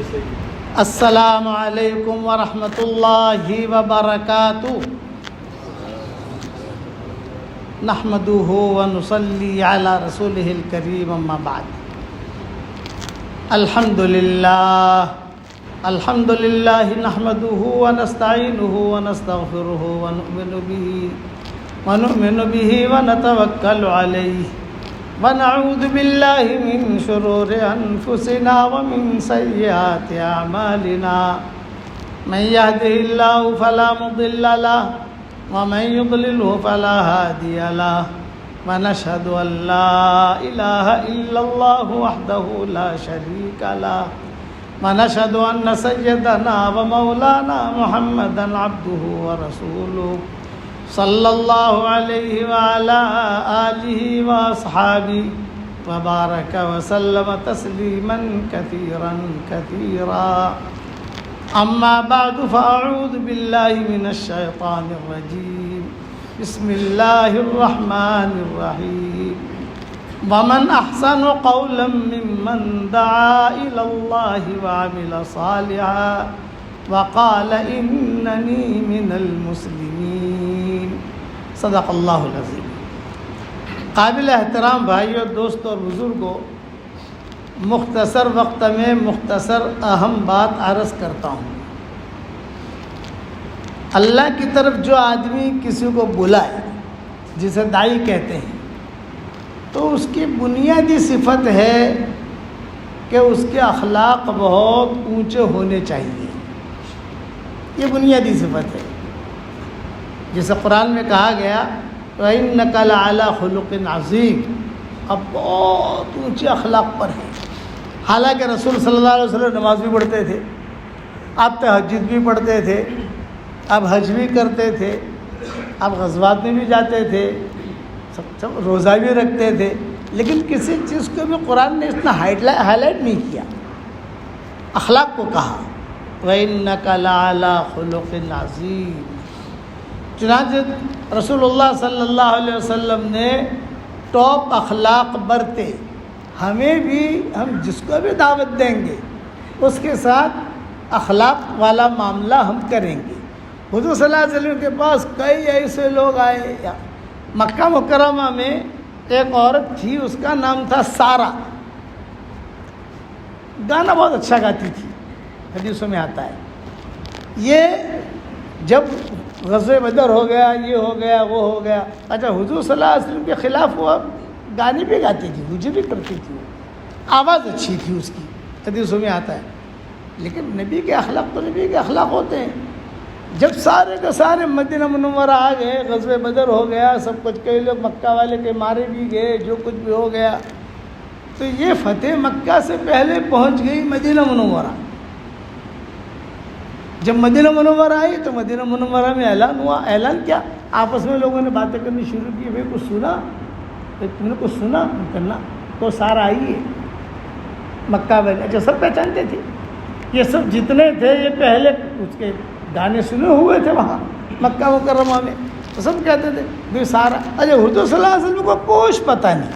السلام علیکم ورحمۃ اللہ وبرکاتہ نحمده ونصلی علی رسولہ الکریم اما بعد الحمد للہ نحمده ونستعینه ونستغفره ونؤمن به ونتوکل علیہ ونعوذ باللہ من شرور انفسنا ومن سیئات اعمالنا من يهده الله فلا مضل له ومن يضلله فلا هادي له ونشهد ان لا اله الا الله وحده لا شريك له ونشهد ان سيدنا ومولانا محمدا عبده ورسوله صلی اللہ علیہ وعلى آلہ واصحابہ وبارک وسلم تسلیما کثیرا کثیرا اما بعد فاعوذ باللہ من الشیطان الرجیم بسم اللہ الرحمن الرحیم ومن احسن قولا ممن دعا الى اللہ وعمل صالحا وقال اننی من المسلمین صدق اللہ العظیم۔ قابل احترام بھائیوں، دوستوں اور بزرگوں، مختصر وقت میں مختصر اہم بات عرض کرتا ہوں۔ اللہ کی طرف جو آدمی کسی کو بلائے، جسے داعی کہتے ہیں، تو اس کی بنیادی صفت ہے کہ اس کے اخلاق بہت اونچے ہونے چاہیے۔ یہ بنیادی صفت ہے، جسے قرآن میں کہا گیا وَإِنَّكَ لَعَلَىٰ خُلُقٍ عَظِيمٍ، اب بہت اونچے اخلاق پر ہیں۔ حالانکہ رسول صلی اللہ علیہ وسلم نماز بھی پڑھتے تھے، آپ تہجد بھی پڑھتے تھے، آپ حج بھی کرتے تھے، آپ غزوات میں بھی جاتے تھے، سب روزہ بھی رکھتے تھے، لیکن کسی چیز کو بھی قرآن نے اتنا ہائی لائٹ نہیں کیا، اخلاق کو کہا وَإِنَّكَ لَعَلَىٰ خُلُقٍ عَظِيمٍ۔ چنانچہ رسول اللہ صلی اللہ علیہ وسلم نے ٹاپ اخلاق برتے، ہمیں بھی، ہم جس کو بھی دعوت دیں گے اس کے ساتھ اخلاق والا معاملہ ہم کریں گے۔ حضور صلی اللہ علیہ وسلم کے پاس کئی ایسے لوگ آئے۔ مکہ مکرمہ میں ایک عورت تھی، اس کا نام تھا سارہ، گانا بہت اچھا گاتی تھی، حدیثوں میں آتا ہے۔ یہ جب غزوہ بدر ہو گیا، یہ ہو گیا، وہ ہو گیا، اچھا حضور صلی اللہ علیہ وسلم کے خلاف وہ گانے بھی گاتی تھی، مجھے بھی کرتی تھی، وہ آواز اچھی تھی اس کی، حدیثوں میں آتا ہے۔ لیکن نبی کے اخلاق تو نبی کے اخلاق ہوتے ہیں۔ جب سارے کے سارے مدینہ منورہ آ گئے، غزوہ بدر ہو گیا، سب کچھ، کئی لوگ مکہ والے کے مارے بھی گئے، جو کچھ بھی ہو گیا، تو یہ فتح مکہ سے پہلے پہنچ گئی مدینہ منورہ۔ جب مدینہ منورہ آئی تو مدینہ منورہ میں اعلان ہوا۔ اعلان کیا؟ آپس میں لوگوں نے باتیں کرنی شروع کی، بھائی کچھ سنا؟ تم نے کچھ سنا؟ کرنا تو سارا آئی ہے مکہ والے، اچھا سب پہچانتے تھے، یہ سب جتنے تھے یہ پہلے اس کے گانے سنے ہوئے تھے وہاں مکہ مکرمہ میں، تو سب کہتے تھے بھائی سارا۔ اچھا حضور صلی اللہ علیہ وسلم کو کچھ پتہ نہیں،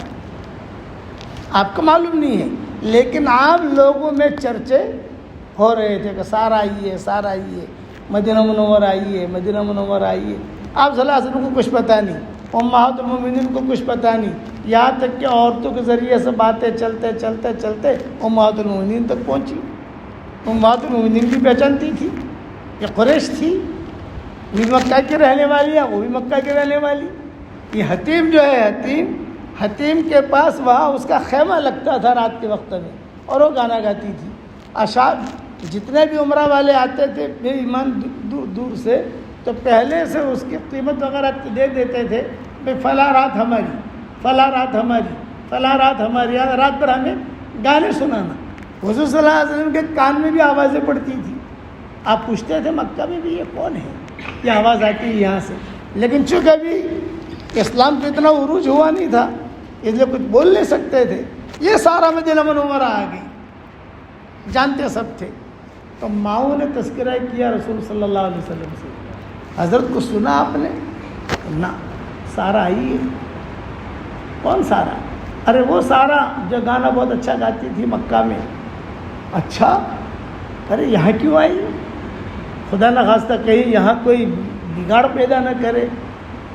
آپ کو معلوم نہیں ہے، لیکن عام لوگوں میں چرچے ہو رہے تھے کہ سارا آئی ہے، سارا آئی ہے، مدینہ منورہ آئی ہے، مدینہ منورہ آئی ہے۔ آپ صلی اللہ علیہ وسلم کو کچھ پتہ نہیں، امہات المومنین کو کچھ پتہ نہیں، یہاں تک کہ عورتوں کے ذریعے سے باتیں چلتے چلتے چلتے امہات المومنین تک پہنچی۔ امہات المومنین بھی پہچانتی تھی، یہ قریش تھی، وہ بھی مکہ کی رہنے والی ہے، وہ بھی مکہ کی رہنے والی۔ یہ حتیم جو ہے، حتیم کے پاس وہاں اس کا خیمہ لگتا تھا رات کے وقت میں، اور وہ گانا گاتی تھی۔ اشعار جتنے بھی عمرہ والے آتے تھے بے ایمان دور دور سے، تو پہلے سے اس کی قیمت وغیرہ دے دیتے تھے، بھائی فلاں رات ہماری، فلاں رات ہماری، فلاں رات ہماری، رات پر ہمیں گانے سنانا۔ حضور صلی اللہ علیہ وسلم کے کان میں بھی آوازیں پڑتی تھی، آپ پوچھتے تھے مکہ میں بھی یہ کون ہے، یہ آواز آتی ہے یہاں سے۔ لیکن چونکہ ابھی اسلام پہ اتنا عروج ہوا نہیں تھا، اس لیے کچھ بول نہیں سکتے تھے، یہ سارا مدینہ منورہ آ گئی، جانتے سب تھے۔ تو ماؤں نے تذکرہ کیا رسول صلی اللہ علیہ وسلم سے، حضرت کو سنا آپ نے؟ نہ، سارا آئی ہے۔ کون سارا؟ ارے وہ سارا جو گانا بہت اچھا گاتی تھی مکہ میں۔ اچھا، ارے یہاں کیوں آئی؟ خدا نہ خواستہ کہیں یہاں کوئی بگاڑ پیدا نہ کرے،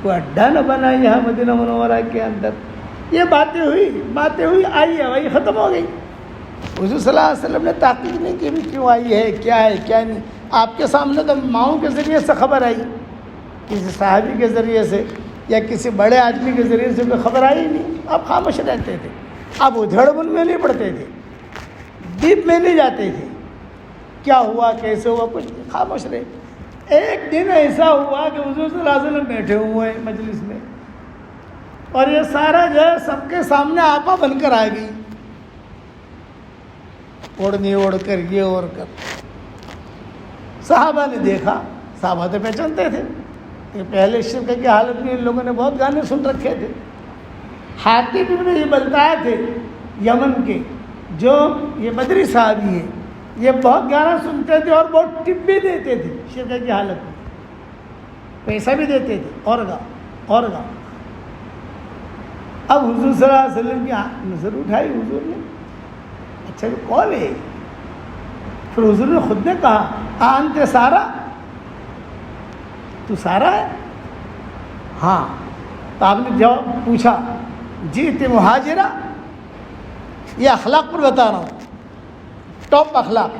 کوئی اڈا نہ بنائے یہاں مدینہ منورہ کے اندر۔ یہ باتیں ہوئی آئی ہے، وہی ختم ہو گئی۔ حضور صلی اللہ علیہ وسلم نے تحقیق نہیں کی بھی کیوں آئی ہے کیا نہیں۔ آپ کے سامنے تو ماؤں کے ذریعے سے خبر آئی، کسی صحابی کے ذریعے سے یا کسی بڑے آدمی کے ذریعے سے کوئی خبر آئی نہیں۔ آپ خاموش رہتے تھے، آپ ادھڑ بن میں نہیں پڑتے تھے، ڈیپ میں نہیں جاتے تھے، کیا ہوا کیسے ہوا کچھ نہیں، خاموش رہے۔ ایک دن ایسا ہوا کہ حضور صلی اللہ علیہ وسلم بیٹھے ہوئے ہیں مجلس میں، اور یہ سارا جو ہے سب کے سامنے آپا بن کر آ گئی، اوڑھنی اوڑھ کر یہ اوڑھ کر۔ صحابہ نے دیکھا، صحابہ تو پہچانتے تھے کہ پہلے شرک کی حالت میں ان لوگوں نے بہت گانے سن رکھے تھے۔ حاتب ابن یہ بتائے تھے یمن کے، جو یہ بدری صحابی ہیں، یہ بہت گانا سنتے تھے اور بہت ٹپ بھی دیتے تھے شرک کی حالت میں، پیسہ بھی دیتے تھے، اور گا۔ اب حضور صلی اللہ علیہ وسلم کی نظر اٹھائی حضور نے، اچھا یہ کون ہے؟ پھر حضور نے خود نے کہا انت سارا، تو سارا ہے؟ ہاں۔ تو آپ نے جواب پوچھا جیت مہاجرہ، یہ اخلاق پر بتا رہا ہوں، ٹاپ اخلاق۔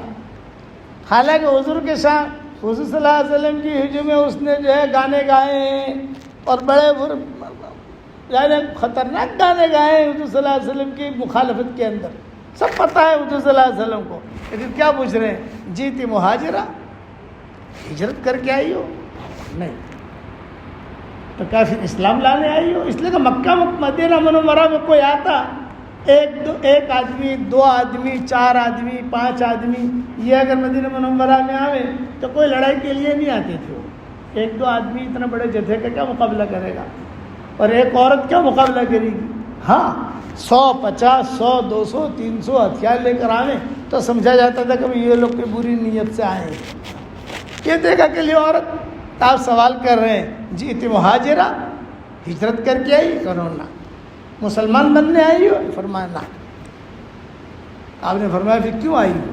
حالانکہ حضور کے ساتھ حضور صلی اللہ علیہ وسلم کی ہجوم میں اس نے جو ہے گانے گائے ہیں، اور بڑے یعنی خطرناک گانے گائے ہیں حضور صلی اللہ علیہ وسلم کی مخالفت کے اندر، سب پتہ ہے حضور صلی اللہ علیہ وسلم کو، لیکن کیا پوچھ رہے ہیں جیتی مہاجرہ، ہجرت کر کے آئی ہو؟ نہیں۔ تو کیا پھر اسلام لانے آئی ہو؟ اس لیے کہ مکہ مدینہ منورہ میں کوئی آتا، ایک آدمی، 2 آدمی، 4 آدمی، 5 آدمی، یہ اگر مدینہ منورہ میں آوے تو کوئی لڑائی کے لیے نہیں آتے تھے وہ۔ 1-2 آدمی اتنا بڑے جتھے کا کیا مقابلہ کرے گا، اور ایک عورت کیا مقابلہ کرے گی؟ ہاں 100، 50، 100، 200، 300 ہتھیار لے کر آویں تو سمجھا جاتا تھا کہ یہ لوگ کوئی بری نیت سے آئے ہیں۔ یہ دیکھا کہ یہ عورت، آپ سوال کر رہے ہیں جیت مہاجرہ، ہجرت کر کے آئی؟ کرونا مسلمان بننے آئی ہو؟ فرمایا نہ۔ آپ نے فرمایا پھر کیوں آئی ہو؟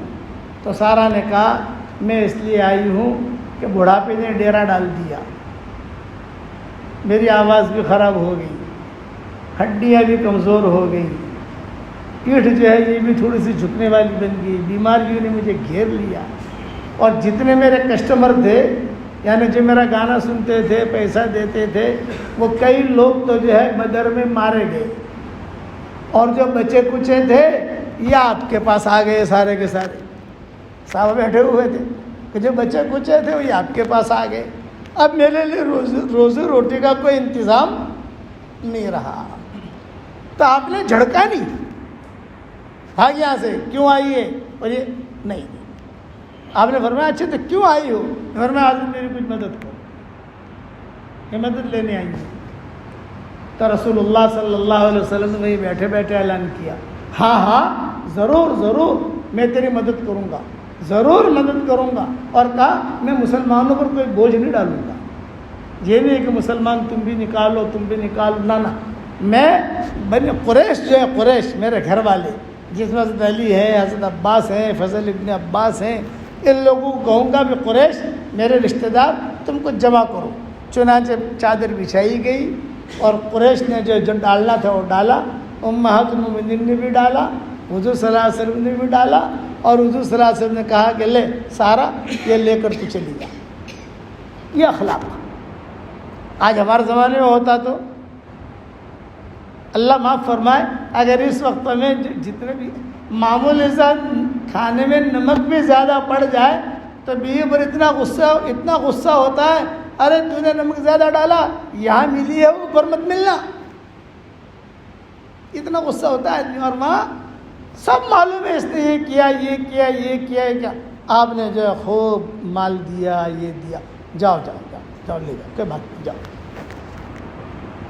تو سارا نے کہا میں اس لیے آئی ہوں کہ بڑھاپے نے ڈیرا ڈال دیا، میری آواز بھی خراب ہو گئی، ہڈیاں بھی کمزور ہو گئی، پیٹھ جو ہے یہ بھی تھوڑی سی جھکنے والی بن گئی، بیماریوں نے مجھے گھیر لیا، اور جتنے میرے کسٹمر تھے یعنی جو میرا گانا سنتے تھے، پیسہ دیتے تھے، وہ کئی لوگ تو جو ہے بدر میں مارے گئے، اور جو بچے کچے تھے یہ آپ کے پاس آ گئے سارے کے سارے۔ صاحب بیٹھے ہوئے تھے کہ جو بچے کچے تھے وہ آپ کے پاس آ گئے، اب میرے لیے روزی روٹی کا کوئی انتظام نہیں رہا۔ تو آپ نے جھڑکا نہیں، بھاگ یہاں سے، کیوں آئی ہے؟ اور یہ نہیں، آپ نے فرمایا اچھا تو کیوں آئی ہو؟ فرمایا آج میری کچھ مدد کرو، یہ مدد لینے آئی ہوں۔ تو رسول اللہ صلی اللہ علیہ وسلم نے وہی بیٹھے بیٹھے اعلان کیا، ہاں ضرور میں تیری مدد کروں گا، ضرور مدد کروں گا، اور کہا میں مسلمانوں پر کوئی بوجھ نہیں ڈالوں گا، یہ نہیں ہے کہ مسلمان تم بھی نکالو نہ، میں بنی قریش جو ہے، قریش میرے گھر والے، جس میں حضرت علی ہے، حضرت عباس ہیں، فضل ابن عباس ہیں، ان لوگوں کو کہوں گا بھی قریش میرے رشتہ دار تم کو جمع کرو۔ چنانچہ چادر بچھائی گئی، اور قریش نے جو ڈالنا تھا وہ ڈالا، امہات المومنین نے بھی ڈالا، حضور صلی اللہ علیہ وسلم نے بھی ڈالا، اور حضور صلی اللہ علیہ وسلم نے کہا کہ لے سارا یہ لے کر تو چلی جا۔ یہ اخلاق آج ہمارے زمانے میں ہوتا تو اللہ معاف فرمائے، اگر اس وقت میں جتنے بھی معمولی سے کھانے میں نمک بھی زیادہ پڑ جائے تو بیوی پر اتنا غصہ ہوتا ہے، ارے تو نے نمک زیادہ ڈالا، یہاں ملی ہے اوپر مت ملنا، اتنا غصہ ہوتا ہے آدمی۔ اور وہاں سب معلوم ہے اس نے یہ کیا، آپ نے جو ہے خوب مال دیا، یہ دیا، جاؤ لے جاؤ، کوئی بات نہیں، جاؤ۔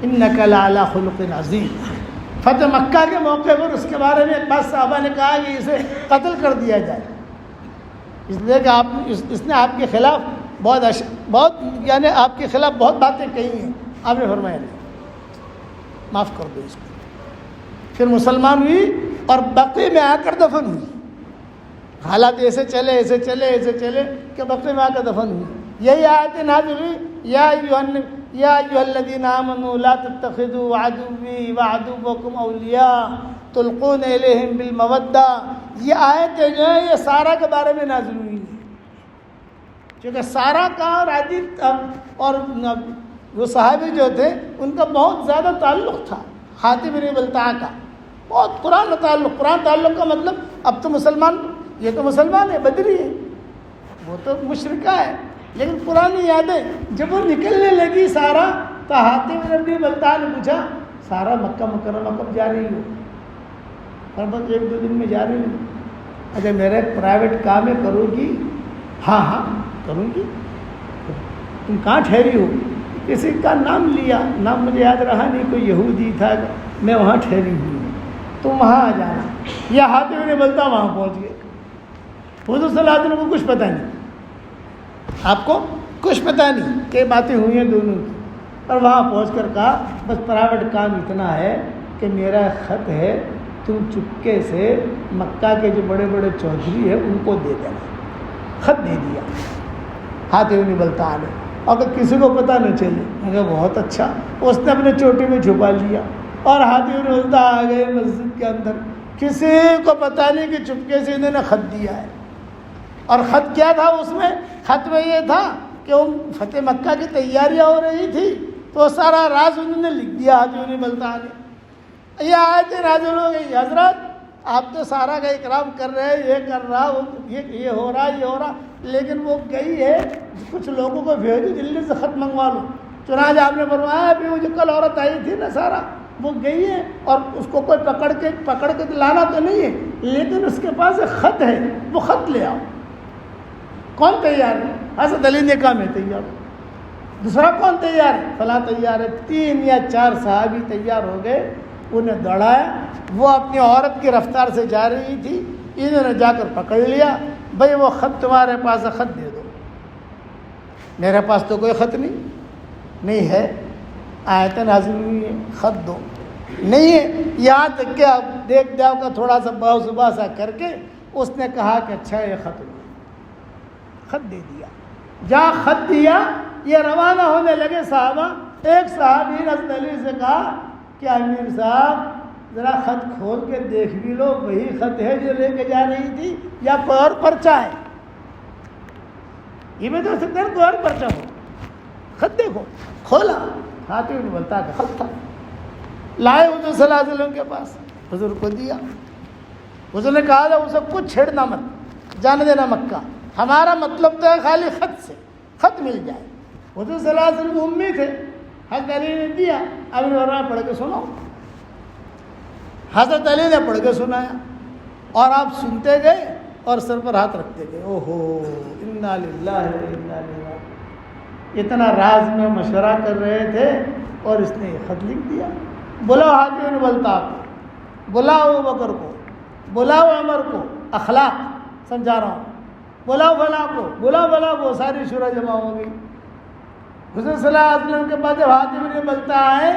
انک لعلی خلق عظیم۔ فتح مکہ کے موقع پر اس کے بارے میں بعض صحابہ نے کہا کہ اسے قتل کر دیا جائے، اس لیے کہ اس نے آپ کے خلاف بہت یعنی آپ کے خلاف بہت باتیں کہی ہیں۔ آپ نے فرمایا نہیں، معاف کر دو اس کو۔ پھر مسلمان ہوئی اور بقیع میں آ کر دفن ہوئی، حالات ایسے چلے کہ بقیع میں آ کر دفن ہوئی. یہی آیت نازل ہوئی یا ایھا الذین آمنوا لا تتخذوا عدوی وعدوکم اولیاء تلقون الیہم بالمودہ. یہ آیتیں جو ہیں یہ سارہ کے بارے میں نازل ہوئی ہیں، کیونکہ سارہ کا اور عادت اور وہ صحابی جو تھے ان کا بہت زیادہ تعلق تھا حاتم بن بلتعہ کا، بہت پرانا تعلق. پرانا تعلق کا مطلب اب تو مسلمان، یہ تو مسلمان ہے، بدری ہے، وہ تو مشرکہ ہے، لیکن پرانی یادیں. جب وہ نکلنے لگی سارہ تو حاتم بن بلتعہ نے پوچھا سارہ مکہ مکرمہ کب جا رہی ہو؟ اور بس 1-2 دن میں جا رہی ہوں. اچھا میرا ایک پرائیویٹ کام ہے، کرو گی؟ ہاں کروں گی. تم کہاں ٹھہری ہو؟ کسی کا نام لیا، نام مجھے یاد رہا نہیں، کوئی یہودی تھا، میں وہاں ٹھہری ہوئی ہوں، تم وہاں آ جانا. یا حاتم بن بلتعہ وہاں پہنچ گئے. حضور صلی اللہ علیہ وسلم کو کچھ پتہ نہیں، آپ کو کچھ پتہ نہیں کہ باتیں ہوئی ہیں دونوں کی. اور وہاں پہنچ کر کہا بس پرائیویٹ کام اتنا ہے کہ میرا خط ہے، تم چپکے سے مکہ کے جو بڑے بڑے چودھری ہیں ان کو دے دینا. خط دے دیا حاتم بن بلتعہ نے، اگر کسی کو پتہ نہ چلے. میں کہا بہت اچھا. اس نے اپنے چوٹی میں چھپا لیا اور حاتم بن بلتعہ آ گئے مسجد کے اندر. کسی کو پتہ نہیں کہ چپکے سے انہوں نے خط دیا ہے. اور خط کیا تھا اس میں؟ خط میں یہ تھا کہ وہ فتح مکہ کی تیاریاں ہو رہی تھی تو سارا راز انہوں نے لکھ دیا حاتم بن بلتعہ نے. یہ آیت نازل ہو گئی حضرت آپ تو سارا کا اکرام کر رہے ہیں، یہ کر رہا، یہ ہو رہا، لیکن وہ گئی ہے کچھ لوگوں کو بھیجو دلی سے خط منگوا لو. چنانچہ آپ نے فرمایا ابھی وہ جو کل عورت آئی تھی نا سارا، وہ گئی ہے اور اس کو کوئی پکڑ کے لانا تو نہیں ہے، لیکن اس کے پاس ایک خط ہے، وہ خط لے آؤ. کون تیار ہے؟ حضرت علی نے کہا میں تیار ہوں. دوسرا کون تیار ہے؟ فلاں تیار ہے. 3 یا 4 صحابی تیار ہو گئے، انہیں دوڑایا. وہ اپنی عورت کی رفتار سے جا رہی تھی، انہوں نے جا کر پکڑ لیا. بھائی وہ خط تمہارے پاس ہے، خط دے دو. میرے پاس تو کوئی خط نہیں ہے. آیت نازل ہوئی ہے خط دو، نہیں ہے. یہاں تک کہ اب دیکھ داؤ کا تھوڑا سا باوزبا سا کر کے اس نے کہا کہ اچھا یہ خط دے دیا. جہاں خط دیا یہ روانہ ہونے لگے صحابہ. ایک صحابی نے حضرت علی سے کہا کہ امیر صاحب ذرا خط کھول کے دیکھ بھی لو، وہی خط ہے جو لے کے جا رہی تھی یا کوئی اور پرچہ ہے؟ یہ بھی تو سکتا ہے کوئی اور پرچہ ہو. خط دیکھو. کھولا، حاتم بن بلتعہ کا خط تھا. لائے حضور صلی اللہ علیہ وسلم کے پاس، حضور کو دیا. حضور نے کہا اسے کچھ چھیڑنا مت، جانے دینا مکہ، ہمارا مطلب تو ہے خالی خط سے، خط مل جائے. حضور صلی اللہ علیہ وسلم امی تھے. حضرت علی نے دیا. اب نے پڑھ کے سناؤ. حضرت علی نے پڑھ کے سنایا اور آپ سنتے گئے اور سر پر ہاتھ رکھتے گئے. اوہو انا للہ و انا الیہ راجعون. اتنا راز میں مشورہ کر رہے تھے اور اس نے یہ خط لکھ دیا. بلاؤ حاتم بن بلتعہ کو، بلاؤ ابوبکر کو، بلاؤ عمر کو. اخلاق سمجھا رہا ہوں. بلاؤ فلاں کو، بلاؤ فلاں کو. ساری شورا جمع ہو گئی. حضور صلی اللہ علیہ وسلم کے بعد جب حاتم بن بلتعہ آئے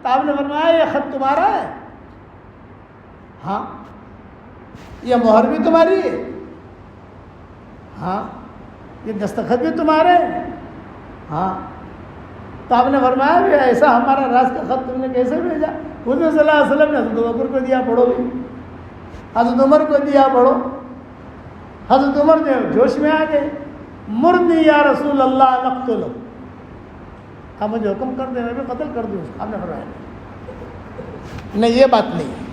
تو آپ نے فرمایا یہ خط تمہارا ہے؟ ہاں. یہ مہر بھی تمہاری ہے؟ ہاں. یہ دستخط بھی تمہارے ہیں؟ ہاں. تو آپ نے فرمایا بھی ایسا ہمارا راز کا خط تم نے کیسے بھیجا؟ حضور صلی اللہ علیہ وسلم نے حضرت ابوبکر کو دیا، پڑھو بھی. حضرت عمر کو دیا، پڑھو. حضرت عمر جو جوش میں آ گئے. مرنی یا رسول اللہ نقتلہ، اب مجھے حکم کر دے میں بھی قتل کر دوں اس کو. آپ نے فرمایا نہیں، یہ بات نہیں ہے.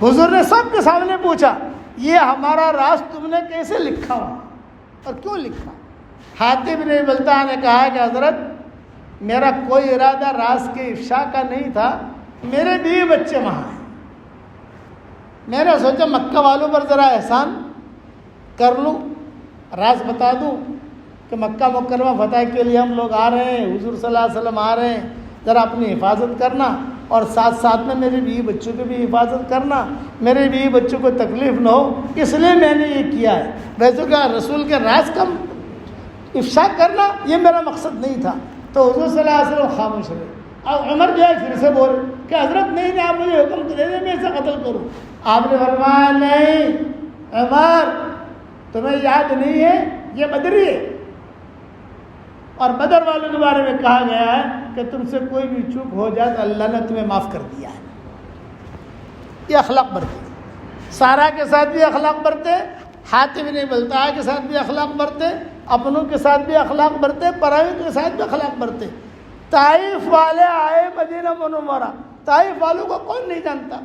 حضور نے سب کے سامنے پوچھا یہ ہمارا راز تم نے کیسے لکھا اور کیوں لکھا؟ حاتم بن بلتعہ نے کہا کہ حضرت میرا کوئی ارادہ راز کے افشا کا نہیں تھا، میرے بیوی بچے وہاں ہیں، میں نے سوچا مکہ والوں پر ذرا احسان کر لوں، راز بتا دوں کہ مکہ مکرمہ فتح کے لیے ہم لوگ آ رہے ہیں، حضور صلی اللہ علیہ وسلم آ رہے ہیں، ذرا اپنی حفاظت کرنا اور ساتھ ساتھ میں میری بیوی بچوں کی بھی حفاظت کرنا، میرے بیوی بچوں کو تکلیف نہ ہو، اس لیے میں نے یہ کیا ہے. ویسے کہ رسول کے راز کا افشا کرنا یہ میرا مقصد نہیں تھا. تو حضور صلی اللہ علیہ وسلم خاموش رہے. اب عمر جو ہے پھر سے بول کہ حضرت نہیں آپ مجھے حکم دے دیں میں اسے قتل کروں. آپ نے فرمایا نہیں عمر، تمہیں یاد نہیں ہے یہ بدری ہے. اور بدر والوں کے بارے میں کہا گیا ہے کہ تم سے کوئی بھی چوک ہو جائے تو اللہ نے تمہیں معاف کر دیا ہے. یہ اخلاق برتے. سارا کے ساتھ بھی اخلاق برتے, حاتم بن بلتع کے ساتھ بھی اخلاق برتے, اپنوں کے ساتھ بھی اخلاق برتے, پرائیوں کے ساتھ بھی اخلاق برتے. طائف والے آئے مدینہ منورہ, طائف والوں کو کون نہیں جانتا؟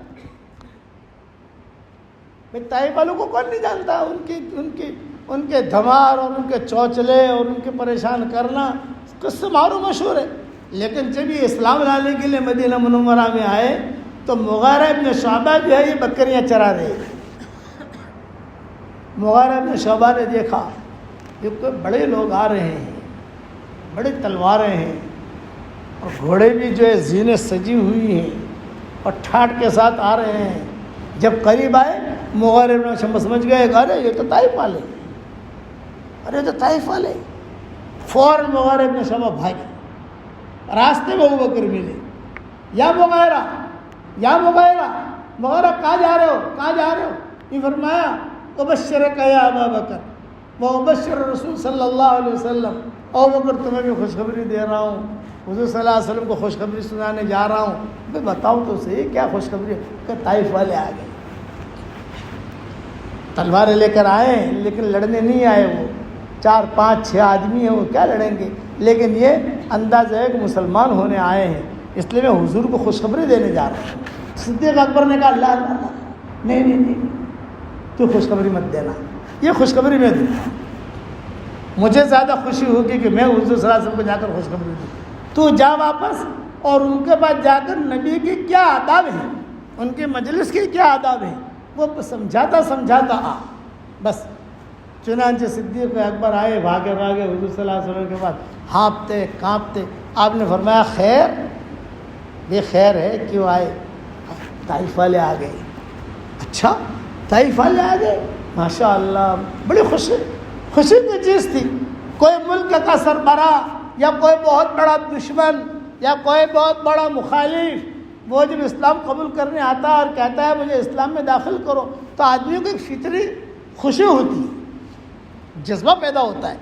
بھائی طائف والوں کو کون نہیں جانتا؟ ان کے دھمار اور ان کے چوچلے اور ان کے پریشان کرنا قصہ معروف مشہور ہے. لیکن جب یہ اسلام لانے کے لیے مدینہ منورہ میں آئے تو مغیرہ ابن شعبہ جو ہے یہ بکریاں چرا رہے تھے. مغیرہ ابن شعبہ نے دیکھا یہ کوئی بڑے لوگ آ رہے ہیں, بڑی تلواریں ہیں اور گھوڑے بھی جو ہے زینے سجی ہوئی ہیں اور ٹھاٹ کے ساتھ آ رہے ہیں. جب قریب آئے مغیرہ ابن شعبہ سمجھ گئے کہ ارے یہ تو طائف والے, ارے تو طائف والے. فوراً مغیرہ ابن شعبہ بھاگے. راستے میں ابوبکر ملے, یا مغیرہ یا مغیرہ, مغیرہ کہاں جا رہے ہو, کہاں جا رہے ہو؟ یہ فرمایا ابشرک یا ابا بکر و ابشر رسول صلی اللہ علیہ وسلم, ابوبکر تمہیں بھی خوشخبری دے رہا ہوں, حضور صلی اللہ علیہ وسلم کو خوشخبری سنانے جا رہا ہوں. بھائی بتاؤ تو صحیح کیا خوشخبری ہے؟ کہ طائف والے آ گئے, تلواریں لے کر آئے لیکن لڑنے نہیں آئے. وہ 4 5 6 آدمی ہیں, وہ کیا لڑیں گے؟ لیکن یہ انداز ہے کہ مسلمان ہونے آئے ہیں, اس لیے میں حضور کو خوشخبری دینے جا رہا ہوں. صدیق اکبر نے کہا اللہ نہیں نہیں نہیں, تو خوشخبری مت دینا, یہ خوشخبری میں دوں. مجھے زیادہ خوشی ہوگی کہ میں حضور صلی اللہ علیہ وسلم کو جا کر خوشخبری دوں. تو جا واپس اور ان کے پاس جا کر نبی کی کیا آداب ہیں, ان کی مجلس کے کیا آداب ہیں, وہ سمجھاتا آ بس. چنانچہ صدیق اکبر آئے بھاگے بھاگے حضور صلی اللہ علیہ وسلم کے پاس, ہانپتے کانپتے. آپ نے فرمایا خیر, یہ خیر ہے, کیوں آئے؟ طائف والے آ گئے. اچھا طائف والے آ گئے, ماشاء اللہ, بڑی خوشی کی چیز تھی. کوئی ملک کا سربراہ یا کوئی بہت بڑا دشمن یا کوئی بہت بڑا مخالف وہ جب اسلام قبول کرنے آتا اور کہتا ہے مجھے اسلام میں داخل کرو, تو آدمیوں کو ایک فطری خوشی ہوتی ہے, جذبہ پیدا ہوتا ہے.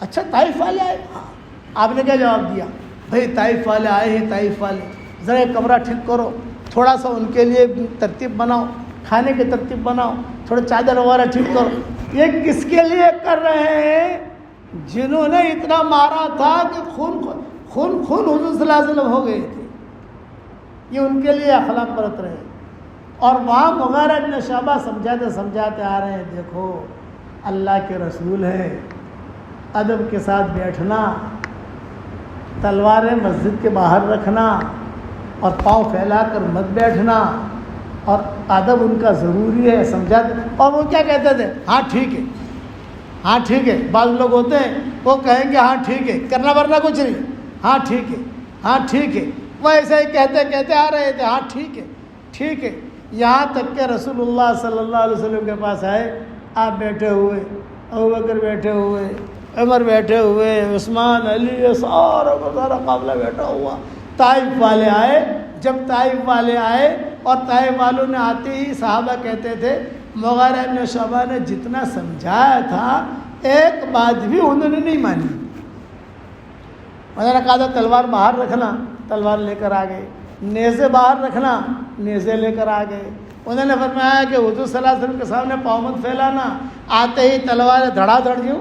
اچھا طائف والے آئے, ہاں. آپ نے کیا جواب دیا؟ بھائی طائف والے آئے ہیں, طائف والے ذرا ایک کمرہ ٹھیک کرو, تھوڑا سا ان کے لیے ترتیب بناؤ, کھانے کی ترتیب بناؤ, تھوڑا چادر وغیرہ ٹھیک کرو. یہ کس کے لیے کر رہے ہیں؟ جنہوں نے اتنا مارا تھا کہ خون حضور صلی اللہ علیہ وسلم ہو گئے تھے. یہ ان کے لیے اخلاق برت رہے. اور وہاں مغیرہ ابن شعبہ سمجھاتے آ رہے ہیں, دیکھو اللہ کے رسول ہیں, ادب کے ساتھ بیٹھنا, تلواریں مسجد کے باہر رکھنا اور پاؤں پھیلا کر مت بیٹھنا, اور ادب ان کا ضروری ہے, سمجھاتے. اور وہ کیا کہتے تھے؟ ہاں ٹھیک ہے, ہاں ٹھیک ہے. بعض لوگ ہوتے ہیں وہ کہیں گے ہاں ٹھیک ہے, کرنا ورنہ کچھ نہیں, ہاں ٹھیک ہے, ہاں ٹھیک ہے. وہ ایسے ہی کہتے آ رہے تھے, ہاں ٹھیک ہے ٹھیک ہے. یہاں تک کہ رسول اللہ صلی اللہ علیہ وسلم کے پاس آئے, آپ بیٹھے ہوئے, ابوبکر بیٹھے ہوئے, عمر بیٹھے ہوئے, عثمان, علی, سارا قافلہ بیٹھا ہوا. طائف والے آئے. جب طائف والے آئے اور طائف والوں نے آتے ہی صحابہ کہتے تھے مغیرہ ابن شعبہ نے جتنا سمجھایا تھا ایک بات بھی انہوں نے نہیں مانی. انہوں نے کہا تھا تلوار باہر رکھنا, تلوار لے کر آ گئے. نیزے باہر رکھنا, نیزے لے کر آ گئے. انہوں نے فرمایا کہ حضور صلی اللہ علیہ وسلم کے سامنے پاؤں مت پھیلانا. آتے ہی تلوار دھڑا دھڑ یوں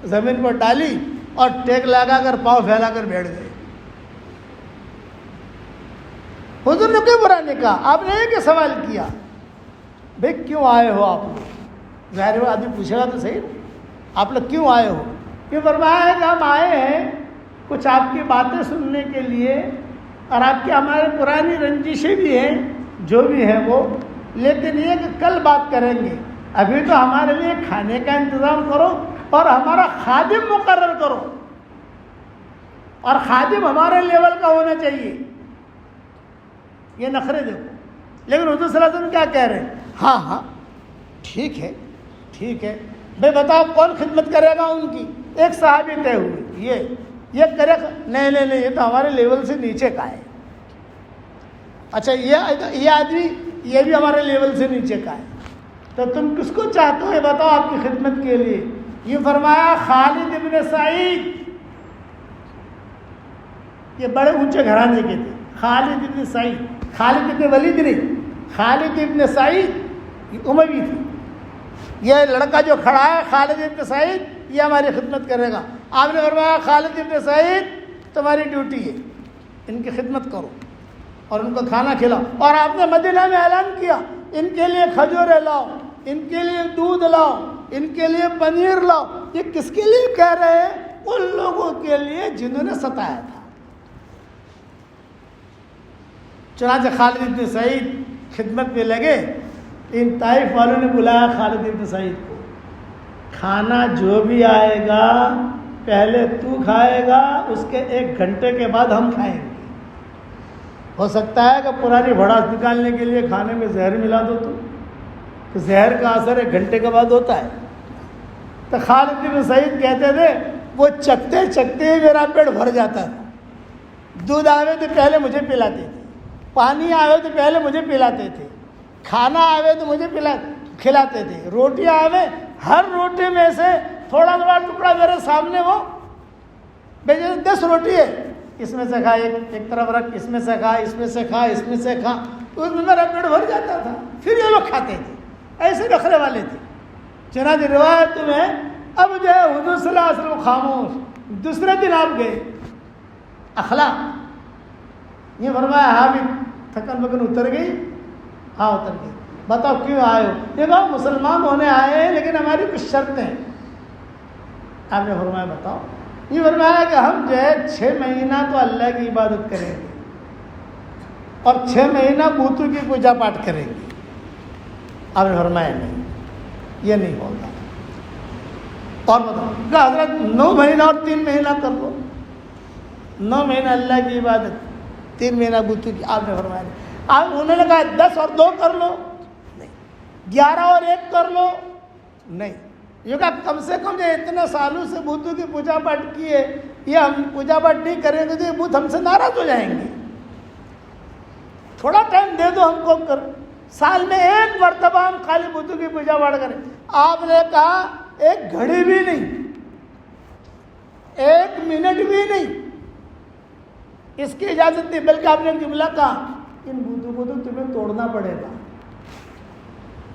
زمین پر ڈالی اور ٹیک لگا کر پاؤں پھیلا کر بیٹھ گئے. حضور نے کوئی برا نہیں کہا. آپ نے ایک سوال کیا, بھائی کیوں آئے ہو آپ لوگ؟ ظاہر ہے آدمی پوچھے گا تو صحیح, آپ لوگ کیوں آئے ہو؟ یہ فرمایا ہے کہ ہم آئے ہیں کچھ آپ کی باتیں سننے کے لیے, اور آپ کی ہمارے پرانی رنجشیں بھی ہیں جو بھی ہیں وہ, لیکن یہ کہ کل بات کریں گے. ابھی تو ہمارے لیے کھانے کا انتظام کرو اور ہمارا خادم مقرر کرو, اور خادم ہمارے لیول کا ہونا چاہیے. یہ نخرے دیکھو. لیکن حضور صلی اللہ علیہ وسلم کیا کہہ رہے ہیں؟ ہاں ہاں ٹھیک ہے ٹھیک ہے. بھائی بتاؤ کون خدمت کرے گا ان کی؟ ایک صحابی طے ہوئے, یہ کرے گا. نہیں یہ تو ہمارے لیول سے نیچے کا ہے. اچھا یہ آدمی یہ بھی ہمارے لیول سے نیچے کا ہے. تو تم کس کو چاہتے ہو یہ بتاؤ آپ کی خدمت کے لیے. یہ فرمایا خالد ابن سعید، یہ بڑے اونچے گھرانے کے تھے. خالد ابن سعید، خالد ابن ولید نہیں، خالد ابن سعید یہ اموی تھے. یہ لڑکا جو کھڑا ہے خالد ابن سعید یہ ہماری خدمت کرے گا. آپ نے فرمایا خالد ابن سعید تمہاری ڈیوٹی ہے، ان کی خدمت کرو اور ان کو کھانا کھلاؤ. اور آپ نے مدینہ میں اعلان کیا ان کے لیے کھجورے لاؤ، ان کے لیے دودھ لاؤ، ان کے لیے پنیر لاؤ. یہ کس کے لیے کہہ رہے ہیں؟ ان لوگوں کے لیے جنہوں نے ستایا تھا. چنانچہ خالد ابن سعید خدمت میں لگے. ان طائف والوں نے بلایا خالد ابن سعید کو، کھانا جو بھی آئے گا پہلے تو کھائے گا، اس کے 1 گھنٹے کے بعد ہم کھائیں گے. ہو سکتا ہے کہ پرانی بھڑاس نکالنے کے لیے کھانے میں زہر ملا دو تو زہر کا اثر 1 گھنٹے کے بعد ہوتا ہے. تو خالد بن سعید کہتے تھے وہ چکتے چکتے ہی میرا پیٹ بھر جاتا تھا. دودھ آوے تو پہلے مجھے پلاتے تھے، پانی آوے تو پہلے مجھے پلاتے تھے، کھانا آوے تو مجھے کھلاتے تھے، روٹی آوے ہر روٹی میں سے تھوڑا تھوڑا ٹکڑا میرے سامنے وہ بھیجے. 10 روٹی ہے، اس میں سے کھا، ایک طرف رکھ، اس میں سے کھا، اس میں سے کھا، اس میں سے کھا. تو اس میں میرا پیٹ بھر جاتا تھا. پھر یہ لوگ کھاتے تھے، ایسے رکھنے والے تھے. چنانچہ روایت میں اب جو ہے حضور صلی اللہ علیہ وسلم خاموش. دوسرے دن آپ گئے اخلاق یہ فرمایا ہاں بھی تھکن بکن اتر گئی. ہاں اتر گئی. بتاؤ کیوں آئے ہو؟ یہ کہا مسلمان ہونے آئے ہیں لیکن ہماری کچھ شرطیں ہیں. آپ نے فرمایا بتاؤ. یہ فرمایا کہ ہم جو ہے 6 مہینہ تو اللہ کی عبادت کریں گے اور 6 مہینہ بتوں کی پوجا پاٹ کریں گے. آپ نے فرمایا نہیں، یہ نہیں ہوگا. اور بتاؤ کہ حضرت 9 مہینہ اور 3 مہینہ کر لو. 9 مہینہ اللہ کی عبادت، 3 مہینہ بتوں کی. آپ نے فرمایا نہیں. آپ انہوں نے کہا 10 اور 2 کر لو، نہیں. 11 اور 1 کر لو، نہیں. یہ کہا کم سے کم جو اتنے سالوں سے بتوں کی پوجا پاٹ کی ہے، یہ ہم پوجا پاٹ نہیں کریں گے تو یہ بت ہم سے ناراض ہو جائیں گے. تھوڑا ٹائم دے دو ہم کو، کر سال میں 1 مرتبہ ہم خالی بتوں کی پوجا پاٹ کریں. آپ نے کہا 1 گھڑی بھی نہیں، 1 منٹ بھی نہیں، اس کی اجازت نہیں. بلکہ آپ نے جملہ کہا ان بتوں کو تو تمہیں توڑنا پڑے گا.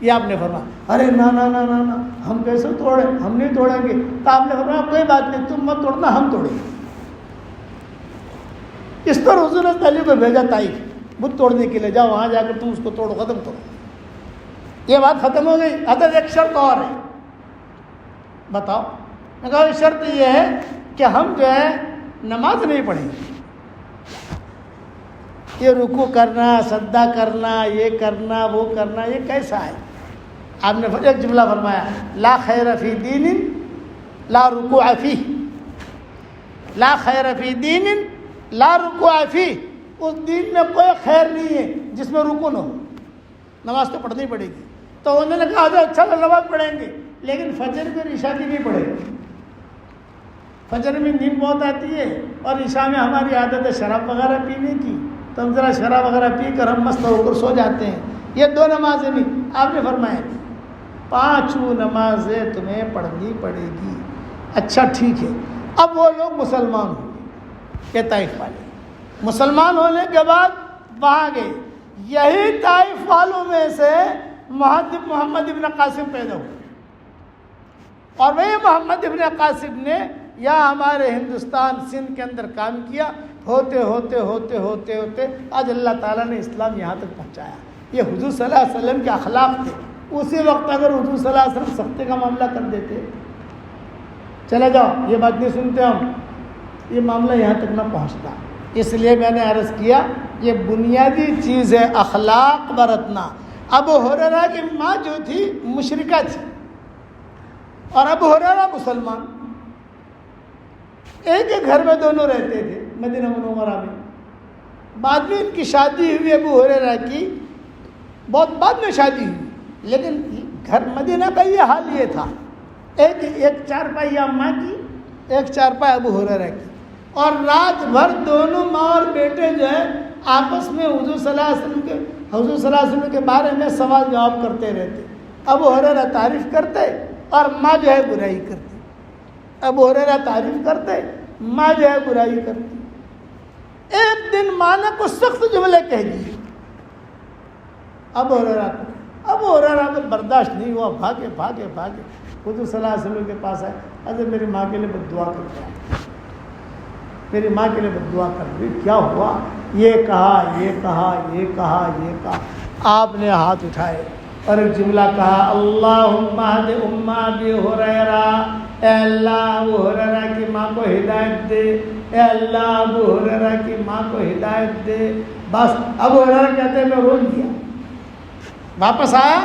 یہ آپ نے فرمایا ارے نا نا نا نا نا ہم کیسے توڑیں، ہم نہیں توڑیں گے. تو آپ نے فرمایا کوئی بات نہیں، تم مت توڑنا، ہم توڑیں گے. اس پر حضور نے علی کو بھیجا طائف بت توڑنے کے لیے. جاؤ وہاں جا کر تم اس کو توڑو، ختم کرو. یہ بات ختم ہو گئی. حضرت ایک شرط اور ہے، بتاؤ. میں کہا شرط یہ ہے کہ ہم جو ہے نماز نہیں پڑھیں گے. یہ رکوع کرنا، سجدہ کرنا، یہ کرنا، وہ کرنا، یہ کیسا ہے؟ آپ نے ایک جملہ فرمایا لا خیر فی دین لا رکوع فیہ. لا خیر فی دین لا رکوع فیہ. اس دین میں کوئی خیر نہیں ہے جس میں رکوع نہ ہو. نماز تو پڑھنی پڑے گی. تو انہوں نے کہا اچھا نماز پڑھیں گے لیکن فجر کی اور عشاء کی نہیں پڑھیں گے. فجر میں نیند بہت آتی ہے اور عشاء میں ہماری عادت ہے شراب وغیرہ پینے کی، تو ہم ذرا شراب وغیرہ پی کر ہم مست ہو کر سو جاتے ہیں. یہ 2 نمازیں نہیں. آپ نے فرمایا 5 نمازیں تمہیں پڑھنی پڑے گی. اچھا ٹھیک ہے. اب وہ لوگ مسلمان ہو گئے، یہ طائف والے. مسلمان ہونے کے بعد وہاں گئے. یہی طائف والوں میں سے محمد ابن قاسم پیدا ہوئے. اور وہی محمد ابن قاسم نے یہاں ہمارے ہندوستان سندھ کے اندر کام کیا. ہوتے ہوتے ہوتے ہوتے ہوتے آج اللہ تعالیٰ نے اسلام یہاں تک پہنچایا. یہ حضور صلی اللہ علیہ وسلم کے اخلاق تھے. اسی وقت اگر حضور صلی اللہ علیہ وسلم سختی کا معاملہ کر دیتے، چلے جاؤ یہ بات نہیں سنتے ہم، یہ معاملہ یہاں تک نہ پہنچتا. اس لیے میں نے عرض کیا یہ بنیادی چیز ہے اخلاق برتنا. ابو ہریرہ کی ماں جو تھی مشرکہ تھی اور ابو ہریرہ مسلمان. ایک ہی گھر میں دونوں رہتے تھے مدینہ منورہ میں. بعد میں ان کی شادی ہوئی ابو ہریرہ کی، بہت بعد میں شادی ہوئی. لیکن گھر مدینہ کا یہ حال یہ تھا، ایک چارپائی اماں کی، ایک چارپائی ابو ہریرہ کی. اور رات بھر دونوں ماں اور بیٹے جو ہے آپس میں حضور صلی اللہ علیہ وسلم کے بارے میں سوال جواب کرتے رہتے. ابو ہریرہ تعریف کرتے اور ماں جو ہے برائی کرتی. ابو ہریرہ تعریف کرتے, ماں جو ہے برائی کرتی. ایک دن ماں نے کچھ سخت جملے کہہ دیے ابو ہریرہ کو. ابو ہریرہ کو برداشت نہیں ہوا, بھاگے بھاگے بھاگے حضور صلی اللہ علیہ وسلم کے پاس آئے. حضرت میری ماں کے لیے بد دعا کرتا ہے, میری ماں کے لیے بد دعا کر دی. کیا ہوا؟ یہ کہا, یہ کہا, یہ کہا, یہ کہا. آپ نے ہاتھ اٹھائے اور ایک جملہ کہا, اللہم اہد ام ابی ہریرہ, اے اللہ ابو ہریرہ کی ماں کو ہدایت دے, اے اللہ ابو ہریرہ کی ماں کو ہدایت دے. بس ابو ہریرہ کہتے ہیں میں رو دیا. واپس آیا,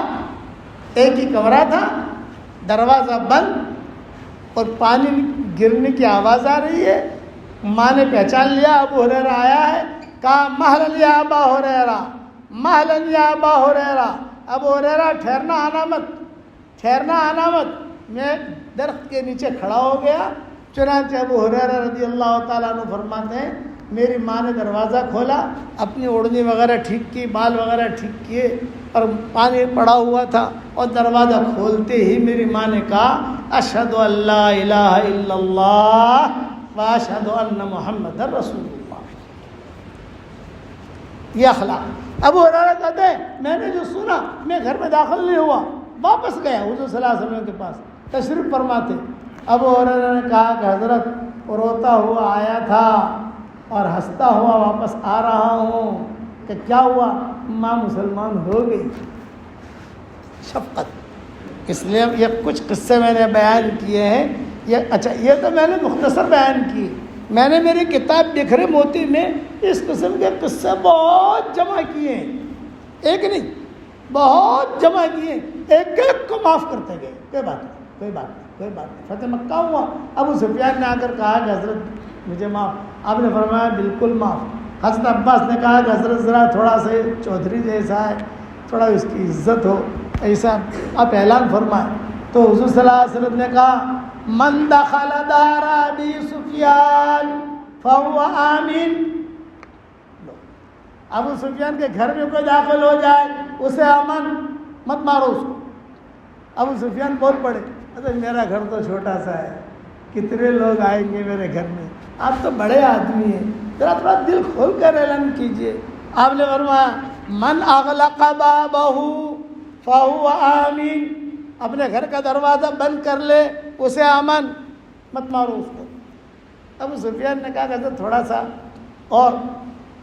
ایک ہی کمرہ تھا, دروازہ بند اور پانی گرنے کی آواز آ رہی ہے. ماں نے پہچان لیا ابو ہریرہ آیا ہے. کہا مہلن یا ابا ہریرہ, مہلن یا ابا ہریرہ. ابو ہریرہ ٹھہرنا آنا مت, ٹھہرنا آنا مت. میں درخت کے نیچے کھڑا ہو گیا. چنانچہ ابو ہریرہ رضی اللہ تعالیٰ عنہ فرماتے ہیں میری ماں نے دروازہ کھولا, اپنی اوڑھنی وغیرہ ٹھیک کی, بال وغیرہ ٹھیک کیے, اور پانی پڑا ہوا تھا, اور دروازہ کھولتے ہی میری ماں نے کہا اشہد ان لا الہ الا اللہ واشہد ان محمد رسول اللہ. یہ اخلاق. ابو ہریرہ کہتے ہیں میں نے جو سنا میں گھر میں داخل نہیں ہوا, واپس گیا حضور صلی اللہ علیہ وسلم کے پاس. تشریف فرماتے. ابو ہریرہ نے کہا کہ حضرت روتا ہوا آیا تھا اور ہنستا ہوا واپس آ رہا ہوں. کہ کیا ہوا؟ ماں مسلمان ہو گئی. شفقت. اس لیے یہ کچھ قصے میں نے بیان کیے ہیں. اچھا یہ تو میں نے مختصر بیان کیے. میں نے میری کتاب بکھرے موتی میں اس قسم کے قصے بہت جمع کیے ہیں, ایک نہیں بہت جمع کیے. ایک ایک کو معاف کرتے گئے. کوئی بات نہیں, کوئی بات نہیں, کوئی بات نہیں. فتح مکہ ہوا, ابو سفیان نے آ کر کہا کہ حضرت مجھے معاف. آپ نے فرمایا بالکل معاف. حضرت عباس نے کہا کہ حضرت ذرا تھوڑا سا چودھری جیسا ہے, تھوڑا اس کی عزت ہو, ایسا آپ اعلان فرمائیں. تو حضور صلی اللہ علیہ وسلم نے کہا من دخل دار ابی سفیان فهو آمین. ابو سفیان کے گھر میں کوئی داخل ہو جائے اسے امن, مت مارو اس کو. ابو سفیان بول پڑے حضرت میرا گھر تو چھوٹا سا ہے, کتنے لوگ آئیں گے میرے گھر میں, آپ تو بڑے آدمی ہیں, ذرا تھوڑا دل کھول کر اعلان کیجئے. آپ نے فرمایا من اغلق بابہ فهو آمین. اپنے گھر کا دروازہ بند کر لے اسے امن, مت مارو اس کو. ابو سفیان نے کہا کہ تھوڑا سا اور.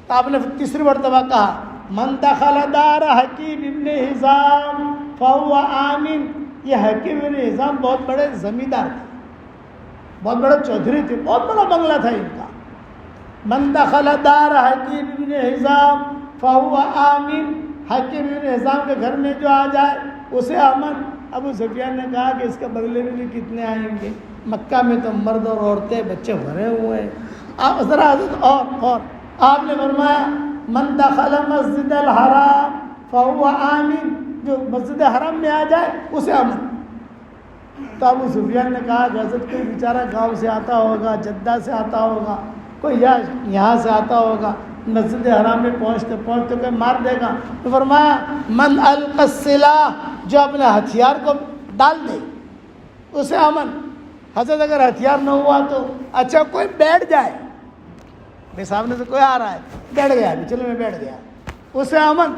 تو آپ نے تیسری مرتبہ کہا من دخل دار حکیم ابن حزام فهو آمین. یہ حکیم ابن حزام بہت بڑے زمیندار تھے, بہت بڑے چودھری تھے, بہت بڑا بنگلہ تھا ان کا. من دخل دار حکیم ابن حزام فهو آمین. حکیم ابن حزام کے گھر میں جو آ جائے اسے امن. ابو سفیان نے کہا کہ اس کے بغلے میں بھی کتنے آئیں گے, مکہ میں تو مرد اور عورتیں بچے بھرے ہوئے ہیں. آپ ذرا حضرت اور آپ نے فرمایا من دخل مسجد الحرام فهو آمین. جو مسجد حرام میں آ جائے اسے امن. تو ابو سفیان نے کہا کہ حضرت کوئی بیچارہ گاؤں سے آتا ہوگا, جدہ سے آتا ہوگا, کوئی یہاں سے آتا ہوگا, مسجد حرام میں پہنچتے پہنچتے کوئی مار دے گا. تو فرمایا من القی السلاح, جو اپنے ہتھیار کو ڈال دے اسے امن. حضرت اگر ہتھیار نہ ہوا تو اچھا کوئی بیٹھ جائے, میرے سامنے سے کوئی آ رہا ہے, بیٹھ گیا, چلو میں بیٹھ گیا, اسے امن.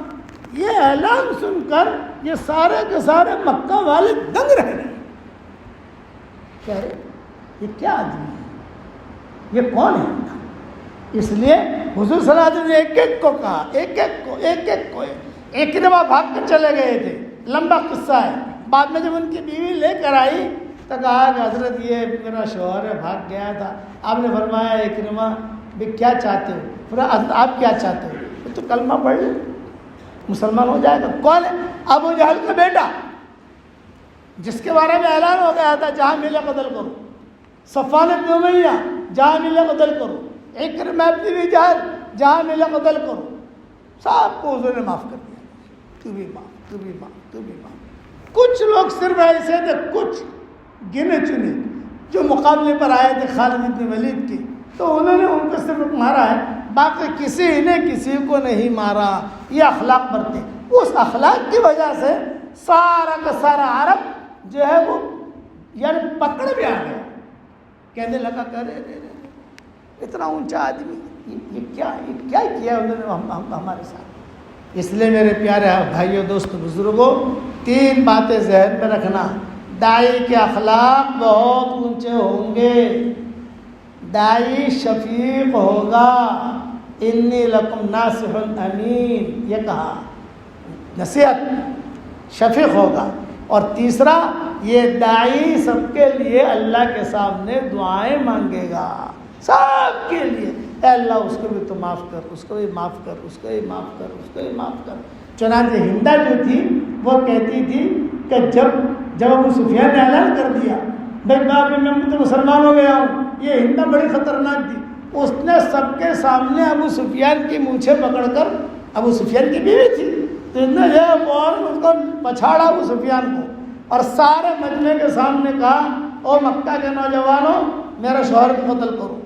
یہ اعلان سن کر یہ سارے کے سارے مکہ والے دنگ رہ گئے. کہہ رہے یہ کیا آدمی ہے, یہ کون ہے؟ اس لیے حضور صلی اللہ علیہ وسلم نے ایک ایک کو کہا, ایک ایک کو. ایک دفعہ بھاگ کر چلے گئے تھے, لمبا قصہ ہے. بعد میں جب ان کی بیوی لے کر آئی تو کہا کہ حضرت یہ میرا شوہر ہے, بھاگ گیا تھا. آپ نے فرمایا اکرمہ بھی کیا چاہتے ہو؟ حضرت آپ کیا چاہتے ہو؟ تو کلمہ پڑھ لے, مسلمان ہو جائے گا. کون ہے؟ ابو جہل کا بیٹا, جس کے بارے میں اعلان ہو گیا تھا جہاں ملے قتل کرو. صفوان بن امیہ جہاں ملے قتل کرو. اکرمہ ابن ابی جہل جہاں ملے قتل کرو. سب کو حضور نے معاف کر دیا. تو بھی معاف, تو بھی معاف, تو بھی معاف. کچھ لوگ صرف ایسے تھے, کچھ گنے چنے جو مقابلے پر آئے تھے خالد بن ولید کے, تو انہوں نے ان کو صرف مارا ہے, باقی کسی نے کسی کو نہیں مارا. یہ اخلاق برتے. اس اخلاق کی وجہ سے سارا کا سارا عرب جو ہے وہ یعنی پکڑ میں آ گیا، کہنے لگا کہ رے اتنا اونچا آدمی یہ کیا کیا انہوں نے ہمارے ساتھ۔ اس لیے میرے پیارے بھائیوں، دوستوں، بزرگوں، 3 باتیں ذہن میں رکھنا۔ داعی کے اخلاق بہت اونچے ہوں گے، داعی شفیق ہوگا، انی لکم ناصح امین، یہ کہا نصیحت، شفیق ہوگا۔ اور تیسرا، یہ داعی سب کے لیے اللہ کے سامنے دعائیں مانگے گا، سب کے لیے، اے اللہ اس کو بھی تو معاف کر، اس کو بھی معاف کر، اس کو بھی معاف کر، اس کو بھی معاف کر۔ چنانچہ ہندا جو تھی وہ کہتی تھی کہ جب ابو سفیان نے اعلان کر دیا بھائی میں تو مسلمان ہو گیا ہوں، یہ ہندا بڑی خطرناک تھی، اس نے سب کے سامنے ابو سفیان کی مونچھیں پکڑ کر، ابو سفیان کی بیوی تھی تو اس نے یہ فوراً اس کو پچھاڑا ابو سفیان کو، اور سارے مجمع کے سامنے کہا او مکہ کے نوجوانوں میرے شوہر کو قتل کرو،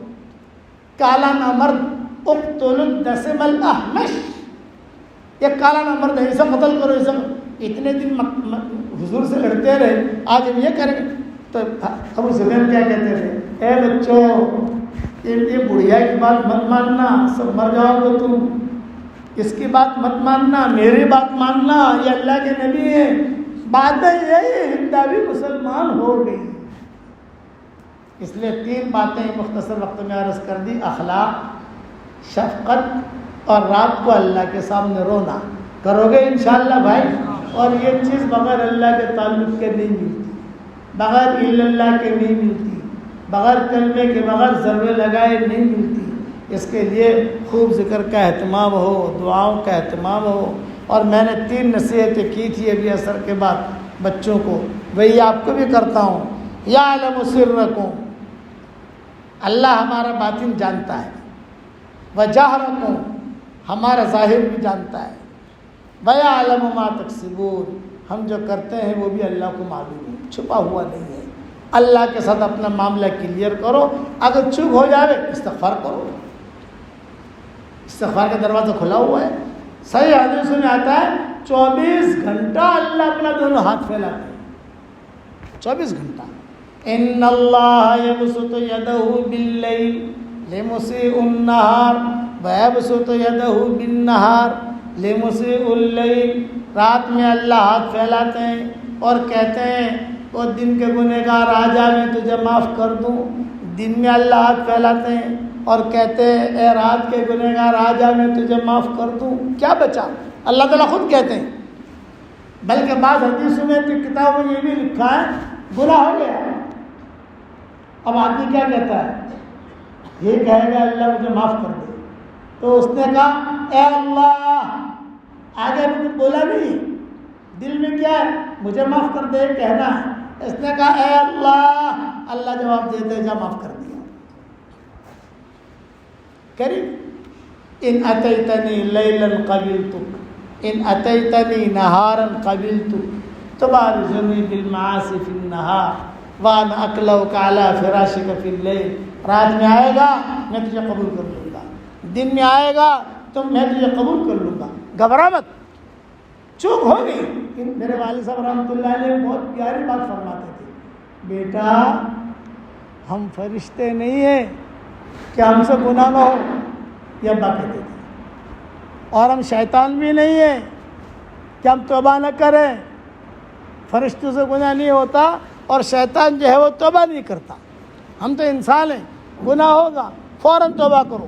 کالا نہ مرد اقتل الدسم الاحمش، یہ کالا نہ مرد ہے، اسے قتل کرو، اسے۔ اتنے دن حضور سے لڑتے رہے، آج ہم یہ کریں گے تو ابو سفیان کیا کہتے تھے، اے بچوں یہ بڑھیا کی بات مت ماننا، سب مر جاؤ گے تم، اس کی بات مت ماننا، میری بات ماننا، یہ اللہ کے نبی ہیں۔ بات یہ ہندا بھی مسلمان ہو گئی۔ اس لیے 3 باتیں مختصر وقت میں عرض کر دی، اخلاق، شفقت، اور رات کو اللہ کے سامنے رونا۔ کرو گے انشاءاللہ بھائی؟ اور یہ چیز بغیر اللہ کے تعلق کے نہیں ملتی، بغیر اللہ کے نہیں ملتی، بغیر کلمے کے، بغیر ضربے لگائے نہیں ملتی۔ اس کے لیے خوب ذکر کا اہتمام ہو، دعاؤں کا اہتمام ہو۔ اور میں نے 3 نصیحتیں کی تھی ابھی عصر کے بعد بچوں کو، وہی آپ کو بھی کرتا ہوں۔ یعلم سرکم، اللہ ہمارا باطن جانتا ہے، وجہرکم، ہمارا ظاہر بھی جانتا ہے، ویعلم ما تکسبون، ہم جو کرتے ہیں وہ بھی اللہ کو معلوم ہے، چھپا ہوا نہیں ہے۔ اللہ کے ساتھ اپنا معاملہ کلیئر کرو، اگر چوک ہو جائے استغفار کرو، استغفار کا دروازہ کھلا ہوا ہے۔ صحیح حدیث میں آتا ہے 24 گھنٹہ اللہ اپنا دونوں ہاتھ پھیلاتے ہیں، 24 گھنٹہ۔ ان اللہ یبسط یدہ باللیل لمسیء النہار ویبسط یدہ بالنہار لمسیء اللیل، رات میں اللہ ہاتھ پھیلاتے ہیں اور کہتے ہیں وہ دن کے گنہگار آ جا میں تجھے معاف کر دوں، دن میں اللہ ہاتھ پھیلاتے ہیں اور کہتے ہیں اے رات کے گنہگار آ جا میں تجھے معاف کر دوں، کیا بچا؟ اللہ تعالیٰ خود کہتے ہیں۔ بلکہ بعض حدیثوں میں تو کتابوں میں یہ بھی لکھا ہے گناہ ہو گیا، اب آدمی کیا کہتا ہے؟ یہ کہے گا اللہ مجھے معاف کر دے، تو اس نے کہا اے اللہ، آگے کچھ بولا نہیں، دل میں کیا ہے مجھے معاف کر دے کہنا ہے، اس نے کہا اے اللہ، اللہ جواب دیتے جا معاف کر دیا۔ کریم ان اتیتنی لیلا قبلتک ان اتیتنی نہارا قبلتک تبارزنی بالمعاصی فی النہار وانا اکلوک علی فراشک فی اللیل، رات میں آئے گا میں تجھے قبول کر لوں گا، دن میں آئے گا تو میں تجھے قبول کر لوں گا، گھبرا مت۔ چوک ہو گئی۔ میرے والد صاحب رحمۃ اللہ علیہ بہت پیاری بات فرماتے تھے، بیٹا ہم فرشتے نہیں ہیں کہ ہم سے گناہ نہ ہو، یہ ابا کہتے تھے، اور ہم شیطان بھی نہیں ہیں کہ ہم توبہ نہ کریں، فرشتوں سے گناہ نہیں ہوتا اور شیطان جو ہے وہ توبہ نہیں کرتا، ہم تو انسان ہیں، گناہ ہوگا فوراً توبہ کرو۔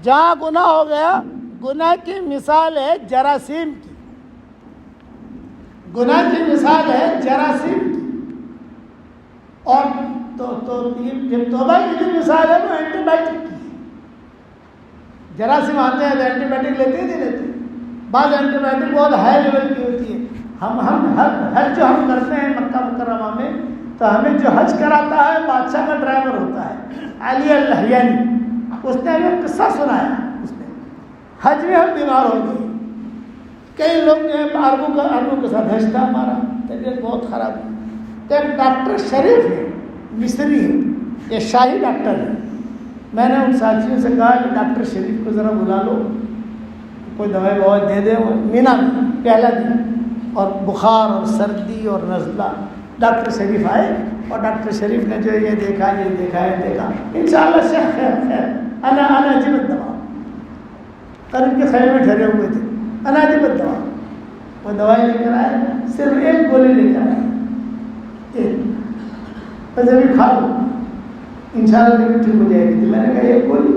جہاں گناہ ہو گیا، گناہ کی مثال ہے جراثیم کی، گناہ کی مثال ہے جراثیم کی، اور یہ توبہ کی جو مثال ہے وہ اینٹی بائیوٹک کی ہے۔ جراثیم آتے ہیں تو اینٹی بائیوٹک لیتے ہی نہیں لیتے، بعض اینٹی بائیوٹک بہت ہائی لیول کی ہوتی ہے۔ ہم حج جو ہم کرتے ہیں مکہ مکرمہ میں، تو ہمیں جو حج کراتا ہے بادشاہ کا ڈرائیور ہوتا ہے علی اللحیانی، اس نے ہمیں قصہ سنایا، اس نے حج میں ہم بیمار ہو گئے، کئی لوگ جو ہے عربوں کے ساتھ حج تھا ہمارا، طبیعت بہت خراب ہے، تو ایک ڈاکٹر شریف ہے، مصری ہے، یہ شاہی ڈاکٹر ہے، میں نے ان ساتھیوں سے کہا کہ ڈاکٹر شریف کو ذرا بلا لو، کوئی دوائی دے دے، مینا میں پہلا دن اور بخار اور سردی اور نزلہ. ڈاکٹر شریف آئے اور ڈاکٹر شریف نے جو یہ دیکھا انشاءاللہ شیخ خیر انا جبت دوا. قریب کے خیمے میں ٹھہرے ہوئے تھے. انا جبت دوا. وہ دوائی لے کر آئے, صرف ایک گولی لے کر آئے, بس ابھی کھا لو انشاءاللہ طبیعت ٹھیک ہو جائے گی. میں نے کہا ایک گولی؟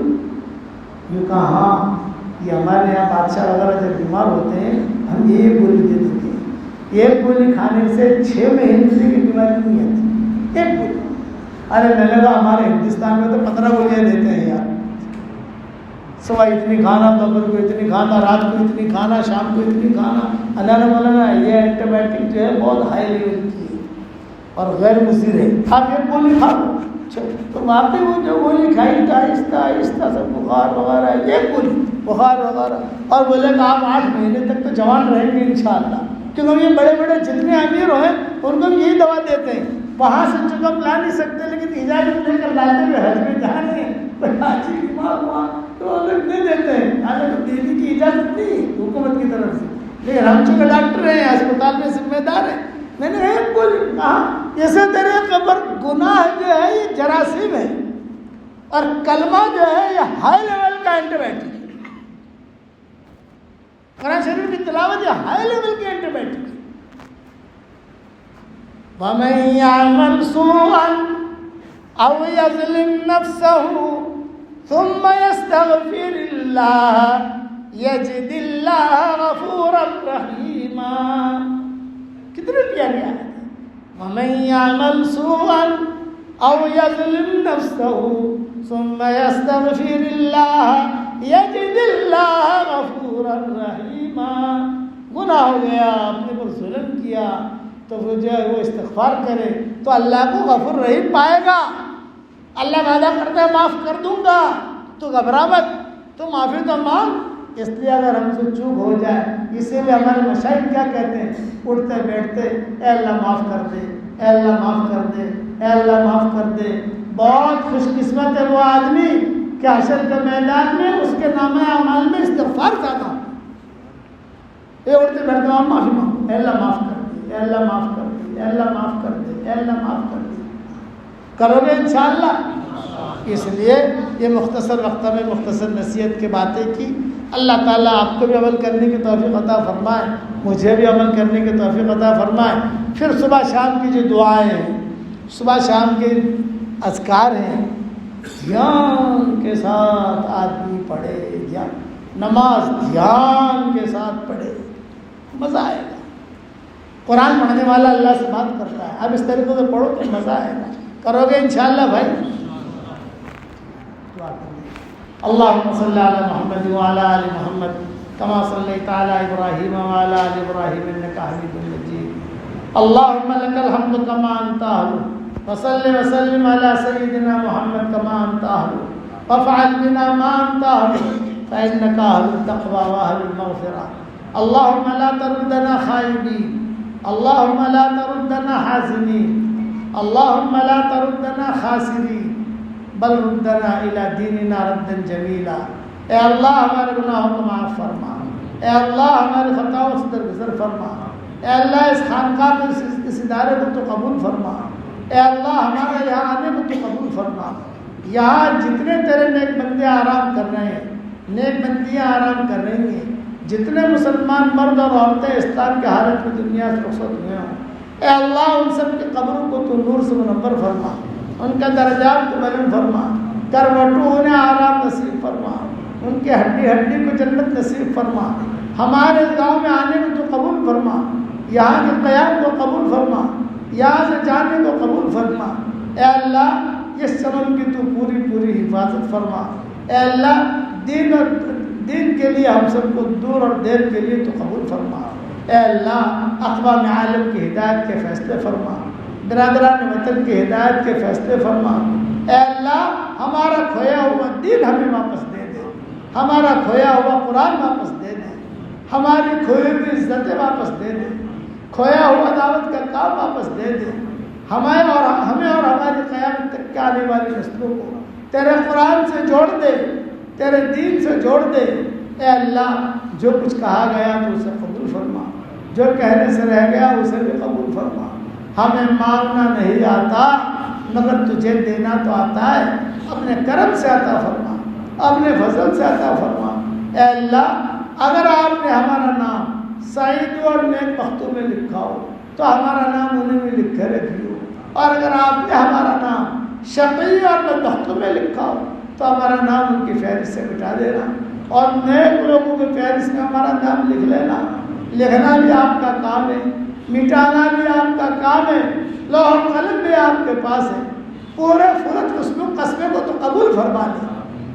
یوں کہا ہاں, یہ ہمارے یہاں بادشاہ وغیرہ جب بیمار ہوتے ہیں ہم یہ گولی دے دیتے ہیں. ایک گولی کھانے سے 6 مہینے کی بیماری نہیں آتی, ایک گولی. ارے میں نے کہا ہمارے ہندوستان میں تو 15 گولیاں دیتے ہیں یار. صبح اتنی کھانا, دوپہر کو اتنی کھانا, رات کو اتنی کھانا, شام کو اتنی کھانا. اللہ مولانا یہ اینٹی بایوٹک جو ہے بہت ہائی لیول کی ہے اور غیر مضر ہے. آپ ایک گولی کھا لو. تو وہاں پہ وہ جو گولی کھائی تھا آہستہ آہستہ سب بخار وغیرہ, ایک گولی بخار وغیرہ, اور بولے کہ آپ 8 مہینے تک تو جوان رہیں گے انشاءاللہ. کیونکہ یہ بڑے بڑے جتنے امیر ہیں ان کو یہی دوا دیتے ہیں. وہاں سے چکم لا نہیں سکتے لیکن اجازت لے کر لاتے ہوئے حج میں جا رہے ہیں. حاجی بیمار ہوا تو الگ نہیں دیتے ہیں, حالانکہ دینے کی اجازت نہیں حکومت کی طرف سے. لیکن ہم چونکہ ڈاکٹر ہیں, اسپتال میں ذمہ دار ہیں. میں نے ایک گولی کہا جیسے تیرے قبر گناہ جو ہے یہ جراثیم ہے اور کلمہ جو ہے یہ ہائی لیول کا اینٹی بایوٹک ہے. قرآن شریف کی تلاوت یہ ہائی لیول کی اینٹی بایوٹک ہے. وَمَن يَعْمَلْ سُوءًا أَوْ يَظْلِمْ نَفْسَهُ ثُمَّ يَسْتَغْفِرِ اللَّهَ يَجِدِ اللَّهَ غَفُورًا رَحِيمًا. کتنے پیاری آیت ہے. وَمَن يَعْمَلْ سُوءًا أَوْ يَظْلِمْ نَفْسَهُ ثُمَّ يَسْتَغْفِرِ اللَّهَ يَجِدِ اللَّهَ غَفُورًا رَحِيمًا. گناہ ہو گیا, اپنے پر ظلم کیا, تو وہ جو ہے وہ استغفار کرے تو اللہ کو غفور رحیم پائے گا. اللہ وعدہ کرتا ہے معاف کر دوں گا, تو گھبرا مت, تو معافی تو مانگ. اس لیے اگر ہم سے چوک ہو جائے, اسی لیے ہمارے مشائخ کیا کہتے ہیں, اٹھتے بیٹھتے اے اللہ معاف کر دے, اے اللہ معاف کر دے, اے اللہ معاف کر دے. بہت خوش قسمت ہے وہ آدمی کہ حشر کے میدان میں اس کے نامہ اعمال میں استغفار زیادہ ہو. یہ اٹھتے بیٹھتے معافی مانگو, اے اللہ معاف کر دے, اے اللہ معاف کر دے, اے اللہ معاف کر دے, اے اللہ معاف کر دے. کرو گے انشاءاللہ. اس لیے یہ مختصر وقت میں مختصر نصیحت کی باتیں کی. اللہ تعالیٰ آپ کو بھی عمل کرنے کی توفیق عطا فرمائے, مجھے بھی عمل کرنے کی توفیق عطا فرمائے. پھر صبح شام کی جو دعائیں ہیں, صبح شام کے اذکار ہیں, دھیان کے ساتھ آدمی پڑھے, نماز دھیان کے ساتھ پڑھے, مزہ آئے گا. قرآن پڑھنے والا اللہ سے بات کرتا ہے. اب اس طریقے سے پڑھو تو مزہ آئے گا. کرو گے انشاءاللہ بھائی. اللهم صل على محمد وعلى آل محمد كما صليت على إبراهيم وعلى آل إبراهيم إنك حميد مجيد. اللهم لك الحمد كما أنت أهل, وصل وسلم على سيدنا محمد كما أنت أهل, وافعل بنا ما أنت أهل فإنك أهل التقوى وأهل المغفرة. اللهم لا تردنا خائبين, اللهم لا تردنا حازنين, اللهم لا تردنا خاسرين, بل ردنا الى دیننا ردا جمیلا. اے اللہ ہمارے گناہوں کو معاف فرما, اے اللہ ہماری خطاؤں سے درگزر فرما, اے اللہ اس خانقاہ کو اس ادارے کو تو قبول فرما, اے اللہ ہمارے یہاں آنے کو تو قبول فرما. یہاں جتنے تیرے نیک بندے آرام کر رہے ہیں, نیک بندیاں آرام کر رہی ہیں, جتنے مسلمان مرد اور عورتیں اسلام کے حالت میں دنیا سے رخصت ہوئے ہوں, اے اللہ ان سب کی قبروں کو تو نور سے منور فرما, ان کا درجات کو بلند فرما, کروٹوں انہیں آرام نصیب فرما, ان کے ہڈی ہڈی کو جنت نصیب فرما. ہمارے گاؤں میں آنے کو تو قبول فرما, یہاں کے قیام کو قبول فرما, یہاں سے جانے کو قبول فرما. اے اللہ اس چمن کی تو پوری پوری حفاظت فرما. اے اللہ دین کے لیے ہم سب کو دور اور دیر کے لیے تو قبول فرما. اے اللہ اقوام عالم کی ہدایت کے فیصلے فرما, برادران وطن کی ہدایت کے فیصلے فرما. اے اللہ ہمارا کھویا ہوا دین ہمیں واپس دے دے, ہمارا کھویا ہوا قرآن واپس دے دے, ہماری کھوئی ہوئی عزتیں واپس دے دے, کھویا ہوا دعوت کا کام واپس دے دے. ہمیں اور ہماری قیامت تک کے آنے والی نسلوں کو تیرے قرآن سے جوڑ دے, تیرے دین سے جوڑ دے. اے اللہ جو کچھ کہا گیا تو اسے قبول فرما, جو کہنے سے رہ گیا اسے بھی قبول فرما. ہمیں مانگنا نہیں آتا مگر تجھے دینا تو آتا ہے. اپنے کرم سے عطا فرما, اپنے فضل سے عطا فرما. اے اللہ اگر آپ نے ہمارا نام سعید اور نیک بختوں میں لکھا ہو تو ہمارا نام انہیں میں لکھ کے رکھیو, اور اگر آپ نے ہمارا نام شقی اور بدبختوں میں لکھا ہو تو ہمارا نام ان کی فہرست سے مٹا دینا, اور نیک لوگوں کی فہرست میں ہمارا نام لکھ لینا. لکھنا بھی آپ کا کام ہے, مٹانا بھی آپ کا کام ہے, لوح و قلم بھی آپ کے پاس ہے. پورے فورت قصبے کو تو قبول فرما لے,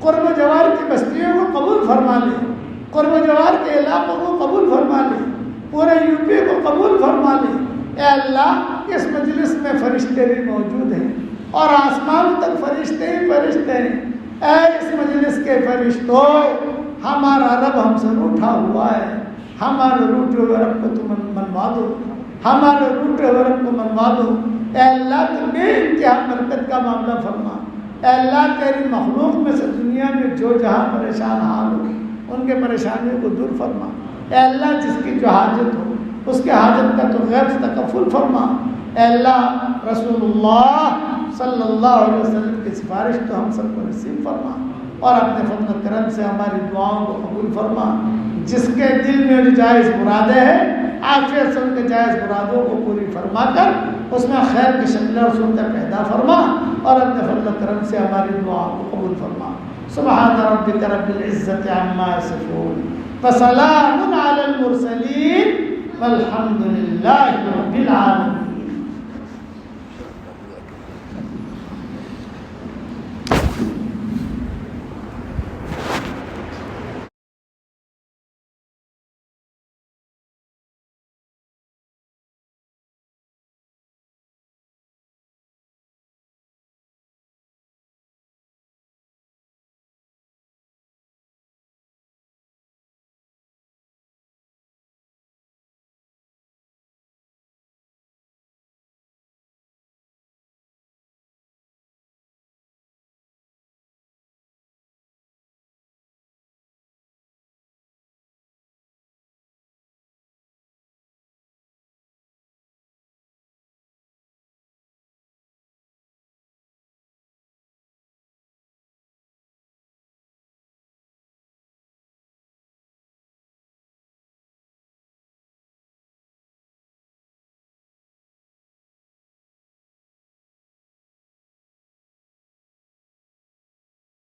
قرب و جوار کی بستیوں کو قبول فرما لے, قرب و جوار کے علاقوں کو قبول فرما لے, پورے یو پی کو قبول فرما لے. اے اللہ اس مجلس میں فرشتے بھی موجود ہیں اور آسمان تک فرشتے ہی فرشتے ہیں. اے اس مجلس کے فرشتوں, ہمارا رب ہم سے روٹھا ہوا ہے, ہمارے روٹے ہوئے رب کو تم منوا دو, ہمارے روٹے ہوئے رب کو منوا دو. اے اللہ تم بے انتہا برکت کا معاملہ فرما. اے اللہ تیری مخلوق میں سے دنیا میں جو جہاں پریشان حال ہو ان کے پریشانیوں کو دور فرما. اے اللہ جس کی جو حاجت ہو اس کے حاجت کا تو غیب سے تکفل فرما. اے اللہ رسول اللہ صلی اللہ علیہ وسلم کی سفارش تو ہم سب کو نصیب فرما, اور اپنے فضل و کرم سے ہماری دعاؤں کو قبول فرما. جس کے دل میں جو جائز مرادیں ہیں عافیت سے ان کے جائز مرادوں کو پوری فرما کر اس میں خیر کی شکلیں اور صورتیں پیدا فرما, اور اپنے فضل و کرم سے ہماری دعاؤں کو قبول فرما. سبحان ربک رب العزت عما یصفون وسلام علی المرسلین والحمد للہ رب العالمین.